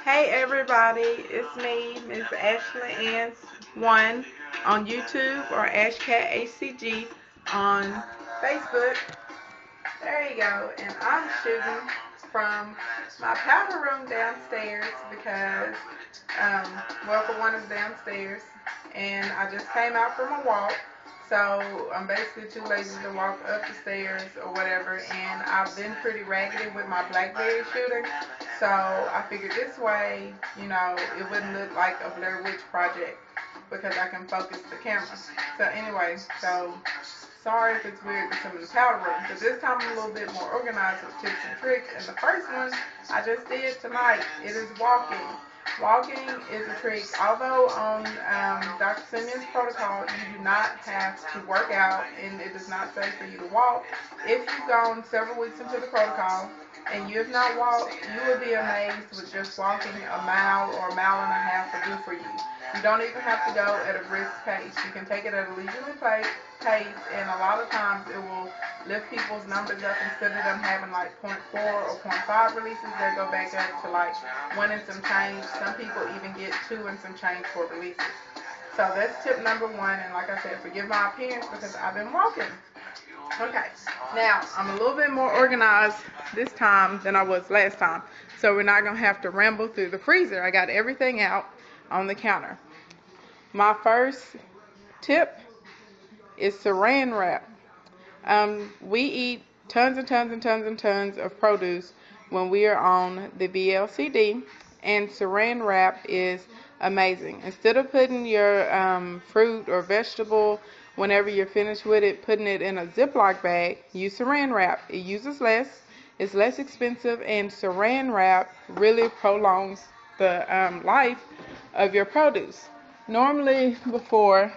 Hey everybody, it's me, Miss Ashley Ann's one on YouTube or AshCatHCG on Facebook. There you go. And I'm shooting from my powder room downstairs because, well, for one is downstairs, and I just came out from a walk. So I'm basically too lazy to walk up the stairs or whatever, and I've been pretty raggedy with my BlackBerry shooter. So I figured this way, it wouldn't look like a Blair Witch project because I can focus the camera. So anyway, sorry if it's weird because I'm in the powder room. But this time I'm a little bit more organized with tips and tricks. And the first one I just did tonight. It is walking. Walking is a trick. Although on Dr. Simeon's protocol, you do not have to work out and it does not say for you to walk. If you've gone several weeks into the protocol and you have not walked, you will be amazed with just walking a mile or a mile and a half will do for you. You don't even have to go at a brisk pace. You can take it at a leisurely pace, and a lot of times it will lift people's numbers up. Instead of them having like zero point 0.4 or zero point 0.5 releases, they go back up to like 1 and some change. Some people even get 2 and some change for releases. So that's tip number one, and like I said, forgive my appearance because I've been walking. Okay, now I'm a little bit more organized this time than I was last time, so we're not going to have to ramble through the freezer. I got everything out on the counter. My first tip is saran wrap. We eat tons and tons and tons and tons of produce when we are on the VLCD, and saran wrap is amazing. Instead of putting your fruit or vegetable, whenever you're finished with it, putting it in a Ziploc bag, use saran wrap. It uses less, it's less expensive, and saran wrap really prolongs the life of your produce. Normally, before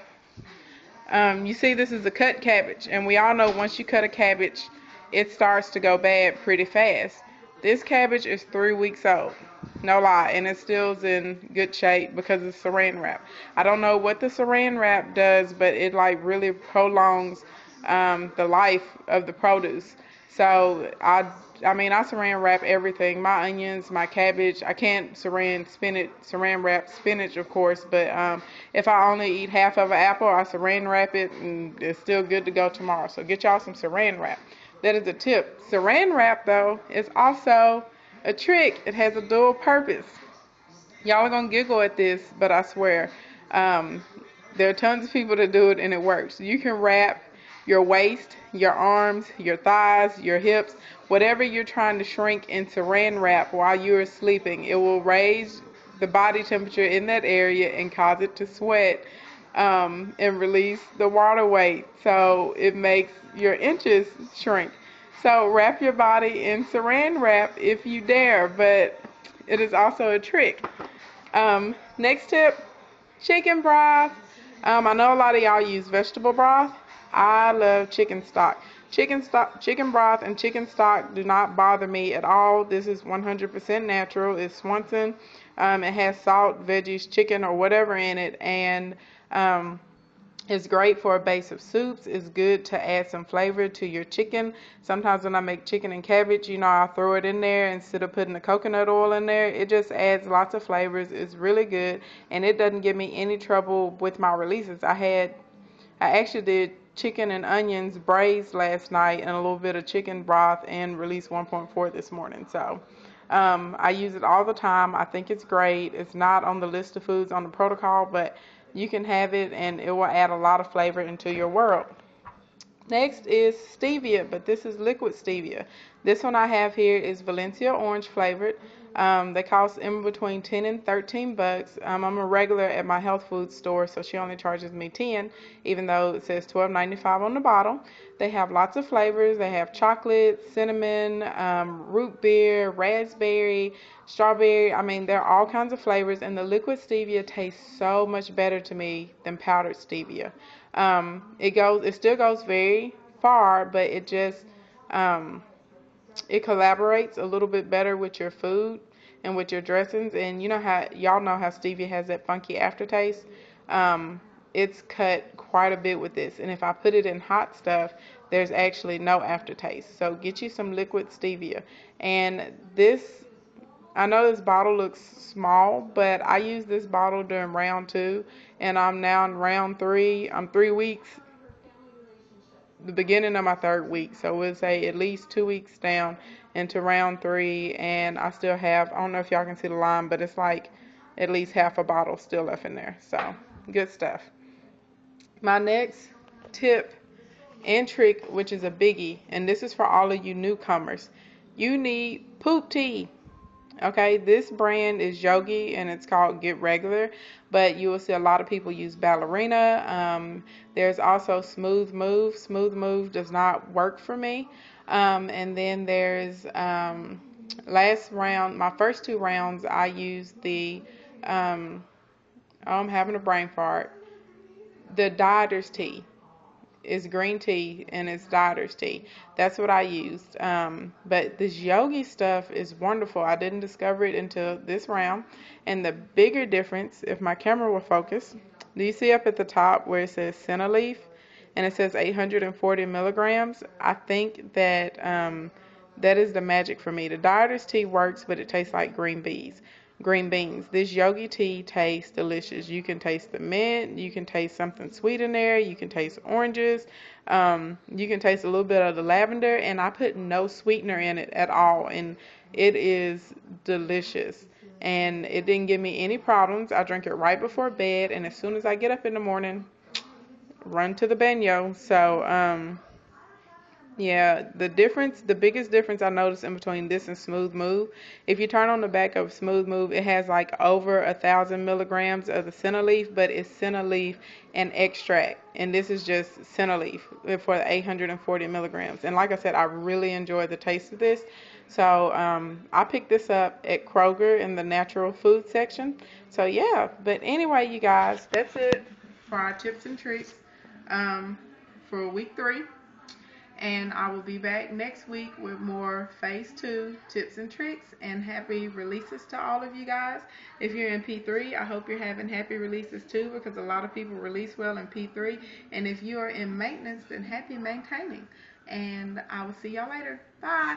you see, this is a cut cabbage, and we all know once you cut a cabbage, it starts to go bad pretty fast. This cabbage is 3 weeks old, no lie, and it still's in good shape because it's saran wrap. I don't know what the saran wrap does, but it like really prolongs the life of the produce. So I saran wrap everything. My onions, my cabbage. I can't saran wrap spinach, of course. But if I only eat half of an apple, I saran wrap it, and it's still good to go tomorrow. So get y'all some saran wrap. That is a tip. Saran wrap, though, is also a trick. It has a dual purpose. Y'all are gonna giggle at this, but I swear, there are tons of people that do it, and it works. You can wrap your waist, your arms, your thighs, your hips, whatever you're trying to shrink in saran wrap while you're sleeping. It will raise the body temperature in that area and cause it to sweat and release the water weight. So it makes your inches shrink. So wrap your body in saran wrap if you dare, but it is also a trick. Next tip, chicken broth. I know a lot of y'all use vegetable broth. I love chicken stock. Chicken broth, and chicken stock do not bother me at all. This is 100% natural. It's Swanson. It has salt, veggies, chicken, or whatever in it, and it's great for a base of soups. It's good to add some flavor to your chicken. Sometimes when I make chicken and cabbage, I'll throw it in there instead of putting the coconut oil in there. It just adds lots of flavors. It's really good, and it doesn't give me any trouble with my releases. I actually did chicken and onions braised last night and a little bit of chicken broth and released 1.4 this morning. So I use it all the time. I think it's great. It's not on the list of foods on the protocol, but you can have it and it will add a lot of flavor into your world. Next is stevia, but this is liquid stevia. This one I have here is Valencia orange flavored. They cost in between 10 and 13 bucks. I'm a regular at my health food store, so she only charges me 10, even though it says $12.95 on the bottle. They have lots of flavors. They have chocolate, cinnamon, root beer, raspberry, strawberry. There are all kinds of flavors, and the liquid stevia tastes so much better to me than powdered stevia. It still goes very far, but it just it collaborates a little bit better with your food and with your dressings. And y'all know how stevia has that funky aftertaste. It's cut quite a bit with this, and if I put it in hot stuff, there's actually no aftertaste. So get you some liquid stevia, and this I know this bottle looks small, but I used this bottle during round 2, and I'm now in round 3. I'm 3 weeks, the beginning of my 3rd week, so we'll say at least 2 weeks down into round 3, and I still have, I don't know if y'all can see the line, but it's like at least half a bottle still left in there, so good stuff. My next tip and trick, which is a biggie, and this is for all of you newcomers, you need poop tea. Okay, this brand is Yogi and it's called Get Regular, but you will see a lot of people use Ballerina. There's also Smooth Move. Smooth Move does not work for me. And then there's last round, my first 2 rounds, I used the, oh, I'm having a brain fart, the Dodder's tea. It's green tea and it's Dodder's tea. That's what I used. But this Yogi stuff is wonderful. I didn't discover it until this round. And the bigger difference, if my camera will focus, do you see up at the top where it says Centaleaf and it says 840 milligrams? I think that that is the magic for me. The Dodder's tea works, but it tastes like green beans. This Yogi tea tastes delicious. You can taste the mint. You can taste something sweet in there. You can taste oranges. You can taste a little bit of the lavender. And I put no sweetener in it at all. And it is delicious. And it didn't give me any problems. I drink it right before bed. And as soon as I get up in the morning, run to the baño. So, yeah, the biggest difference I noticed in between this and Smooth Move, if you turn on the back of Smooth Move, it has like over 1,000 milligrams of the Centaleaf, but it's Centaleaf and extract, and this is just Centaleaf for the 840 milligrams. And like I said, I really enjoy the taste of this. So I picked this up at Kroger in the natural food section. So yeah, but anyway, you guys, that's it for our tips and tricks for week 3. And I will be back next week with more phase 2 tips and tricks and happy releases to all of you guys. If you're in P3, I hope you're having happy releases too, because a lot of people release well in P3. And if you are in maintenance, then happy maintaining. And I will see y'all later. Bye.